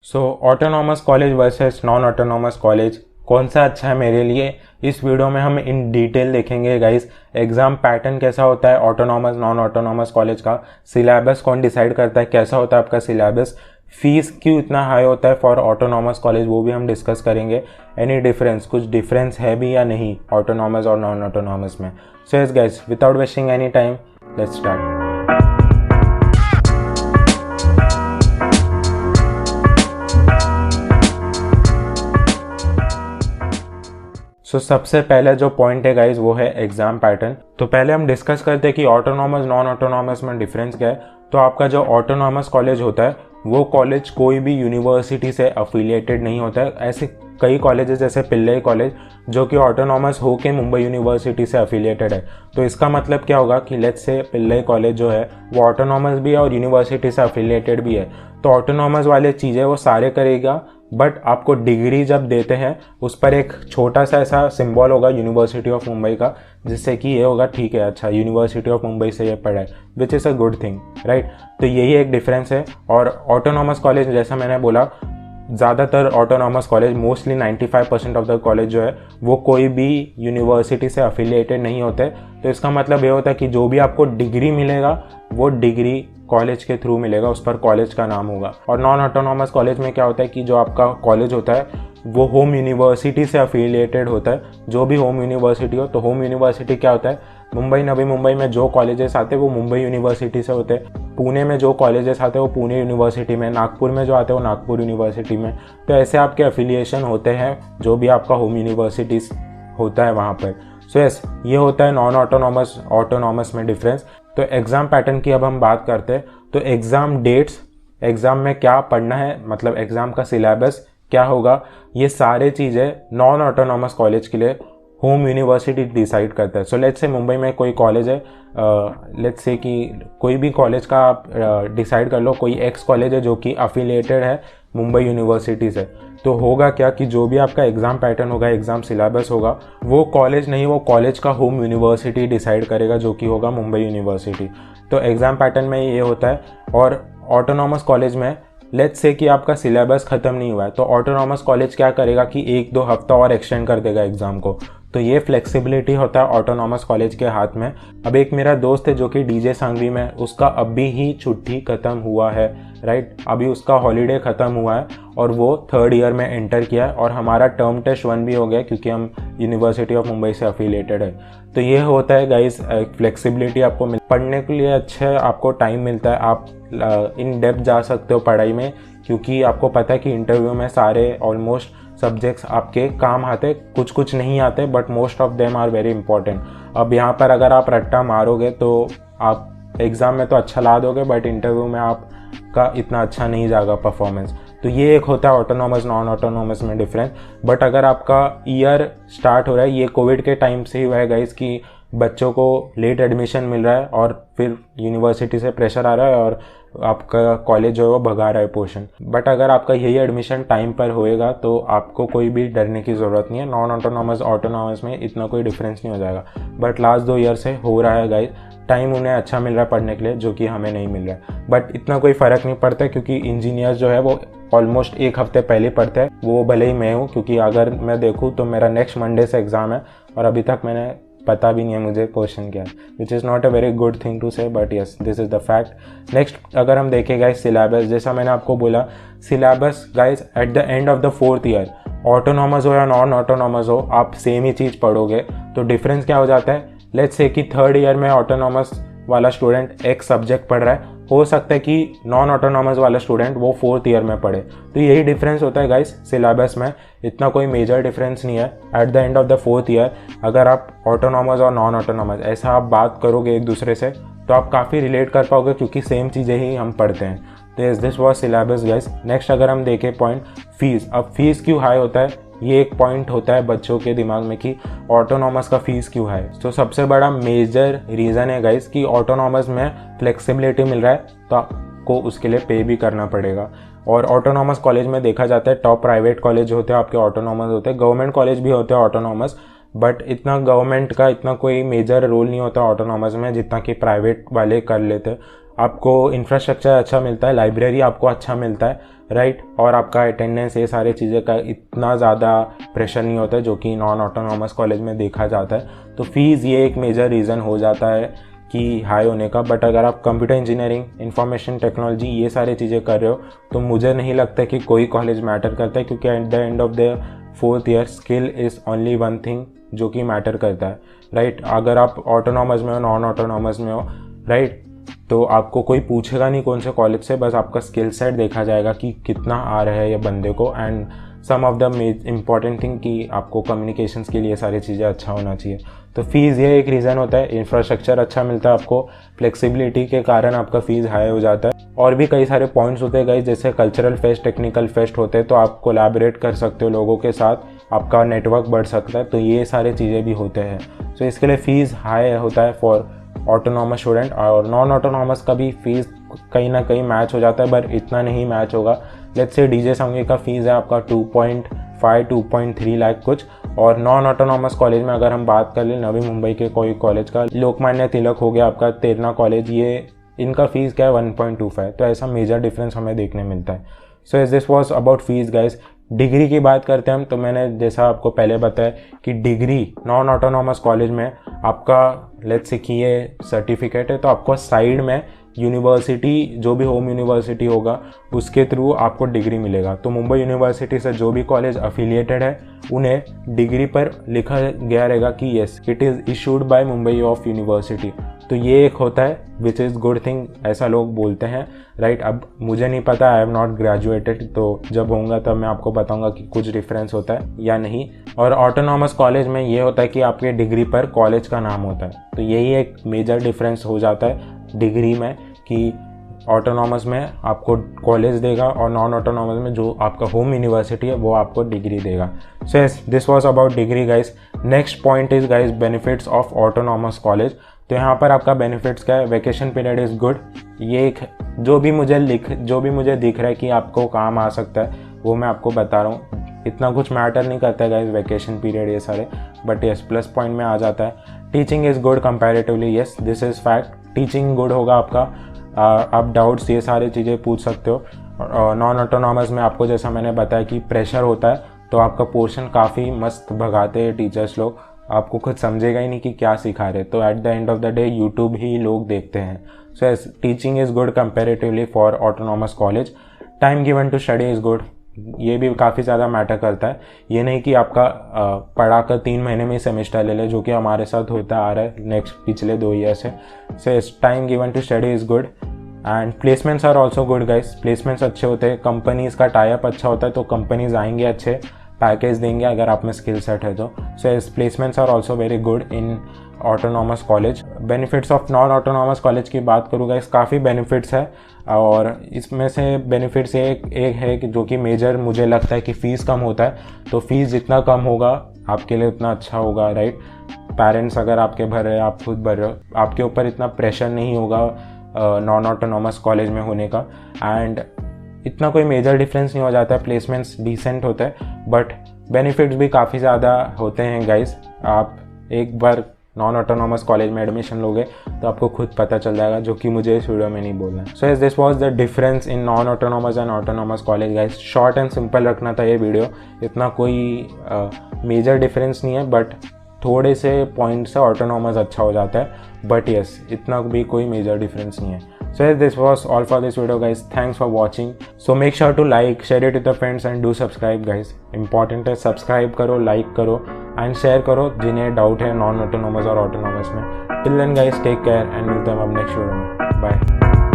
सो autonomous college versus non autonomous college कौन सा अच्छा है मेरे लिए, इस वीडियो में हम इन डिटेल देखेंगे गाइस। एग्जाम पैटर्न कैसा होता है ऑटोनॉमस नॉन ऑटोनॉमस कॉलेज का, सिलेबस कौन डिसाइड करता है, कैसा होता है आपका सिलेबस, फीस क्यों इतना हाई होता है फॉर ऑटोनॉमस कॉलेज, वो भी हम डिस्कस करेंगे। एनी डिफरेंस, कुछ डिफरेंस है भी या नहीं ऑटोनॉमस और नॉन ऑटोनॉमस में। So yes guys, without wasting any time, let's start. सबसे पहले जो पॉइंट है गाइज वो है एग्जाम पैटर्न। तो पहले हम डिस्कस करते हैं कि ऑटोनॉमस नॉन ऑटोनॉमस में डिफरेंस क्या है। तो आपका जो ऑटोनॉमस कॉलेज होता है वो कॉलेज कोई भी यूनिवर्सिटी से अफिलिएटेड नहीं होता है। ऐसे कई कॉलेजेस जैसे पिल्लई कॉलेज जो कि ऑटोनॉमस हो के मुंबई यूनिवर्सिटी से अफिलिएटेड है। तो इसका मतलब क्या होगा कि लेट्स से पिल्लई कॉलेज जो है वो ऑटोनॉमस भी है और यूनिवर्सिटी से अफिलिएटेड भी है। तो ऑटोनॉमस वाले चीज़ें वो सारे करेगा, बट आपको डिग्री जब देते हैं उस पर एक छोटा सा ऐसा सिंबल होगा यूनिवर्सिटी ऑफ मुंबई का, जिससे कि ये होगा ठीक है, अच्छा यूनिवर्सिटी ऑफ मुंबई से ये पढ़ा है, which is a good thing, right. तो यही एक डिफरेंस है। और ऑटोनॉमस कॉलेज जैसा मैंने बोला, ज़्यादातर autonomous college mostly 95% of the college जो है वो कोई भी यूनिवर्सिटी से अफिलिएटेड नहीं होते। तो इसका मतलब ये होता है कि जो भी आपको डिग्री मिलेगा वो डिग्री कॉलेज के थ्रू मिलेगा, उस पर कॉलेज का नाम होगा। और नॉन ऑटोनॉमस कॉलेज में क्या होता है कि जो आपका कॉलेज होता है वो होम यूनिवर्सिटी से अफिलिएटेड होता है। जो भी होम यूनिवर्सिटी हो, तो होम यूनिवर्सिटी क्या होता है, मुंबई नवी मुंबई में जो कॉलेजेस आते हैं वो मुंबई यूनिवर्सिटी से होते हैं, पुणे में जो कॉलेजेस आते हैं वो पुणे यूनिवर्सिटी में, नागपुर में जो आते हैं वो नागपुर यूनिवर्सिटी में। तो ऐसे आपके अफिलिएशन होते हैं जो भी आपका होम यूनिवर्सिटीज़ होता है वहाँ पर। सो यस, ये होता है नॉन ऑटोनॉमस ऑटोनॉमस में डिफरेंस। तो एग्ज़ाम पैटर्न की अब हम बात करते हैं। तो एग्ज़ाम डेट्स, एग्ज़ाम में क्या पढ़ना है, मतलब एग्ज़ाम का सिलेबस क्या होगा, ये सारे चीज़ें नॉन ऑटोनॉमस कॉलेज के लिए होम यूनिवर्सिटी डिसाइड करता है। सो लेट्स से मुंबई में कोई कॉलेज है, लेट्स से कि कोई भी कॉलेज का आप डिसाइड कर लो, कोई एक्स कॉलेज है जो कि अफिलिएटेड है मुंबई यूनिवर्सिटी से। तो होगा क्या कि जो भी आपका एग्ज़ाम पैटर्न होगा, एग्ज़ाम सिलेबस होगा, वो कॉलेज नहीं, वो कॉलेज का होम यूनिवर्सिटी डिसाइड करेगा जो कि होगा मुंबई यूनिवर्सिटी। तो एग्ज़ाम पैटर्न में ये होता है। और ऑटोनॉमस कॉलेज में लेट्स से कि आपका सिलेबस ख़त्म नहीं हुआ है, तो ऑटोनॉमस कॉलेज क्या करेगा कि 1-2 हफ्ता और एक्सटेंड कर देगा एग्ज़ाम को। तो ये फ्लेक्सिबिलिटी होता है ऑटोनॉमस कॉलेज के हाथ में। अब एक मेरा दोस्त है जो कि डीजे सांगवी में, उसका अभी ही छुट्टी ख़त्म हुआ है, राइट, अभी उसका हॉलीडे ख़त्म हुआ है और वो 3rd ईयर में एंटर किया है। और हमारा टर्म टेस्ट 1 भी हो गया क्योंकि हम यूनिवर्सिटी ऑफ मुंबई से अफिलिएटेड है। तो ये होता है गाइस, फ्लेक्सिबिलिटी आपको पढ़ने के लिए अच्छा आपको टाइम मिलता है, आप इन डेप्थ जा सकते हो पढ़ाई में, क्योंकि आपको पता है कि इंटरव्यू में सारे ऑलमोस्ट सब्जेक्ट्स आपके काम आते, कुछ कुछ नहीं आते, but most of them are very important. अब यहाँ पर अगर आप रट्टा मारोगे तो आप एग्ज़ाम में तो अच्छा ला दोगे, बट इंटरव्यू में आपका इतना अच्छा नहीं जाएगा परफॉर्मेंस। तो ये एक होता है ऑटोनॉमस नॉन ऑटोनॉमस में डिफरेंस। बट अगर आपका ईयर स्टार्ट हो रहा है, ये कोविड के टाइम से ही हुआ है गाइस कि बच्चों को लेट एडमिशन मिल रहा है और फिर यूनिवर्सिटी से प्रेशर आ रहा है और आपका कॉलेज जो है वो भगा रहा है पोर्शन। बट अगर आपका यही एडमिशन टाइम पर होएगा तो आपको कोई भी डरने की ज़रूरत नहीं है। नॉन ऑटोनॉमस ऑटोनॉमस में इतना कोई डिफरेंस नहीं हो जाएगा। बट लास्ट 2 ईयर से हो रहा है गाइस, टाइम उन्हें अच्छा मिल रहा है पढ़ने के लिए जो कि हमें नहीं मिल रहा है। बट इतना कोई फ़र्क नहीं पड़ता क्योंकि इंजीनियर्स जो है वो ऑलमोस्ट 1 हफ्ते पहले पढ़ते हैं, वो भले ही मैं हूँ, क्योंकि अगर मैं देखूँ तो मेरा नेक्स्ट मंडे से एग्ज़ाम है और अभी तक मैंने पता भी नहीं है मुझे क्वेश्चन क्या है, which is not a very good thing to say, but yes this is the fact. Next अगर हम देखें गाइस सिलेबस, जैसा मैंने आपको बोला syllabus guys at the end of the 4th year, autonomous हो या नॉन ऑटोनॉमस हो, आप सेम ही चीज़ पढ़ोगे। तो डिफरेंस क्या हो जाता है, लेट्स से कि 3rd ईयर में ऑटोनॉमस वाला स्टूडेंट एक सब्जेक्ट पढ़ रहा है, हो सकता है कि नॉन ऑटोनॉमस वाला स्टूडेंट वो 4th ईयर में पढ़े। तो यही डिफरेंस होता है गाइस सिलेबस में, इतना कोई मेजर डिफरेंस नहीं है। Eight the end of the 4th year अगर आप ऑटोनॉमस और नॉन ऑटोनॉमस ऐसा आप बात करोगे एक दूसरे से तो आप काफ़ी रिलेट कर पाओगे क्योंकि सेम चीज़ें ही हम पढ़ते हैं। तो this was syllabus guys. Next अगर हम देखें पॉइंट फीस, अब फीस क्यों हाई होता है, ये एक पॉइंट होता है बच्चों के दिमाग में कि ऑटोनॉमस का फीस क्यों है। तो सबसे बड़ा मेजर रीज़न है गाइस कि ऑटोनॉमस में फ्लेक्सिबिलिटी मिल रहा है तो आपको उसके लिए पे भी करना पड़ेगा। और ऑटोनॉमस कॉलेज में देखा जाता है टॉप प्राइवेट कॉलेज होते हैं आपके ऑटोनॉमस होते हैं, गवर्नमेंट कॉलेज भी होते हैं ऑटोनॉमस, बट इतना गवर्नमेंट का इतना कोई मेजर रोल नहीं होता ऑटोनॉमस में जितना कि प्राइवेट वाले कर लेते हैं। आपको इंफ्रास्ट्रक्चर अच्छा मिलता है, लाइब्रेरी आपको अच्छा मिलता है, राइट, और आपका अटेंडेंस, ये सारी चीज़ें का इतना ज़्यादा प्रेशर नहीं होता है जो कि नॉन ऑटोनॉमस कॉलेज में देखा जाता है। तो फीस ये एक मेजर रीज़न हो जाता है कि हाई होने का। बट अगर आप कंप्यूटर इंजीनियरिंग, इंफॉर्मेशन टेक्नोलॉजी ये सारी चीज़ें कर रहे हो तो मुझे नहीं लगता कि कोई कॉलेज मैटर करता है, क्योंकि eight the end of the 4th year skill is only one thing जो कि मैटर करता है, राइट। अगर आप ऑटोनॉमस में हो, नॉन ऑटोनॉमस में हो, राइट, तो आपको कोई पूछेगा नहीं कौन से कॉलेज से, बस आपका स्किल सेट देखा जाएगा कि कितना आ रहा है ये बंदे को। And some of the important thing कि आपको कम्युनिकेशंस के लिए सारी चीज़ें अच्छा होना चाहिए। तो फीस ये एक रीज़न होता है। इंफ्रास्ट्रक्चर अच्छा मिलता है आपको, फ्लेक्सिबिलिटी के कारण आपका फ़ीस हाई हो जाता है। और भी कई सारे पॉइंट्स होते हैं गाइस, जैसे कल्चरल फेस्ट, टेक्निकल फेस्ट होते हैं, तो आप कोलैबोरेट कर सकते हो लोगों के साथ, आपका नेटवर्क बढ़ सकता है, तो ये सारी चीज़ें भी होते हैं। सो इसके लिए फ़ीस हाई होता है फॉर ऑटोनॉमस स्टूडेंट। और नॉन ऑटोनॉमस का भी फीस कहीं ना कहीं मैच हो जाता है, बट इतना नहीं मैच होगा। लेट्स से डीजे संगीत का फीस है आपका 2.3 लाख कुछ, और नॉन ऑटोनॉमस कॉलेज में अगर हम बात कर लें, नवी मुंबई के कोई कॉलेज का, लोकमान्य तिलक हो गया आपका, तेरना कॉलेज, ये इनका फीस क्या है 1.25। तो ऐसा मेजर डिफरेंस हमें देखने मिलता है। So as this was about fees guys. Degree की बात करते हैं हम, तो मैंने जैसा आपको पहले बताया कि डिग्री नॉन ऑटोनॉमस कॉलेज में आपका लेट्स से कि ये सर्टिफिकेट है, तो आपको साइड में यूनिवर्सिटी, जो भी होम यूनिवर्सिटी होगा उसके थ्रू आपको डिग्री मिलेगा। तो मुंबई यूनिवर्सिटी से जो भी कॉलेज अफिलिएटेड है उन्हें डिग्री पर लिखा गया रहेगा कि yes it is issued by Mumbai of university. तो ये एक होता है विच इज़ गुड थिंग, ऐसा लोग बोलते हैं, राइट। अब मुझे नहीं पता, आई हैव नॉट ग्रेजुएटेड, तो जब होऊंगा तब मैं आपको बताऊंगा कि कुछ डिफरेंस होता है या नहीं। और ऑटोनॉमस कॉलेज में ये होता है कि आपके डिग्री पर कॉलेज का नाम होता है, तो यही एक मेजर डिफरेंस हो जाता है डिग्री में, कि ऑटोनॉमस में आपको कॉलेज देगा और नॉन ऑटोनॉमस में जो आपका होम यूनिवर्सिटी है वो आपको डिग्री देगा। So yes, this was about degree guys. Next point is guys benefits of autonomous college. तो यहाँ पर आपका बेनिफिट्स क्या है? Vacation period is good. ये एक जो भी मुझे दिख रहा है कि आपको काम आ सकता है वो मैं आपको बता रहा हूँ। इतना कुछ मैटर नहीं करता है गाइस वैकेशन पीरियड ये सारे, बट यस प्लस पॉइंट में आ जाता है। Teaching is good comparatively, yes this is fact. Teaching good होगा आपका, आप डाउट्स ये सारी चीज़ें पूछ सकते हो। नॉन ऑटोनॉमस में आपको जैसा मैंने बताया कि प्रेशर होता है, तो आपका पोर्शन काफ़ी मस्त भगाते हैं टीचर्स लोग, आपको खुद समझेगा ही नहीं कि क्या सिखा रहे। तो at the end of the day YouTube ही लोग देखते हैं। So yes, teaching is good comparatively for autonomous college. Time given to study is good, ये भी काफ़ी ज़्यादा मैटर करता है। ये नहीं कि आपका पढ़ा कर 3 महीने में सेमेस्टर ले ले, जो कि हमारे साथ होता आ रहा है पिछले 2 ईयर से। So yes, time given to study is good. And placements are also good guys. Placements अच्छे होते हैं, कंपनीज़ का टाई अप अच्छा होता है, तो कंपनीज आएंगे, अच्छे पैकेज देंगे अगर आप में स्किल सेट है तो। So yes, placements are also very good in autonomous college. Benefits of non autonomous college की बात करूँगा, इस काफ़ी बेनिफिट्स है, और इसमें से बेनिफिट्स एक है कि जो कि मेजर मुझे लगता है कि फ़ीस कम होता है। तो फीस जितना कम होगा आपके लिए उतना अच्छा होगा, राइट। पेरेंट्स अगर आपके भर रहे हैं, आप खुद भर रहे हो, आपके ऊपर इतना प्रेशर नहीं होगा नॉन ऑटोनॉमस कॉलेज में होने का। एंड इतना कोई मेजर डिफरेंस नहीं हो जाता है, प्लेसमेंट्स डिसेंट होते हैं, बट बेनिफिट्स भी काफ़ी ज़्यादा होते हैं गाइस। आप एक बार नॉन ऑटोनॉमस कॉलेज में एडमिशन लोगे तो आपको खुद पता चल जाएगा, जो कि मुझे इस वीडियो में नहीं बोलना है। So yes, this was the difference in non autonomous and autonomous college guys. Short and simple रखना था ये वीडियो, इतना कोई मेजर डिफरेंस नहीं है, बट थोड़े से पॉइंट से ऑटोनॉमस अच्छा हो जाता है, बट यस इतना भी कोई मेजर डिफरेंस नहीं है। So yes, this was all for this video guys. Thanks for watching. So make sure to like, share it with your friends and do subscribe guys. Important है, subscribe करो, like करो and share करो जिन्हें doubt है non autonomous और autonomous में। Till then guys, take care and मिलते हैं अब नेक्स्ट वीडियो में। बाय।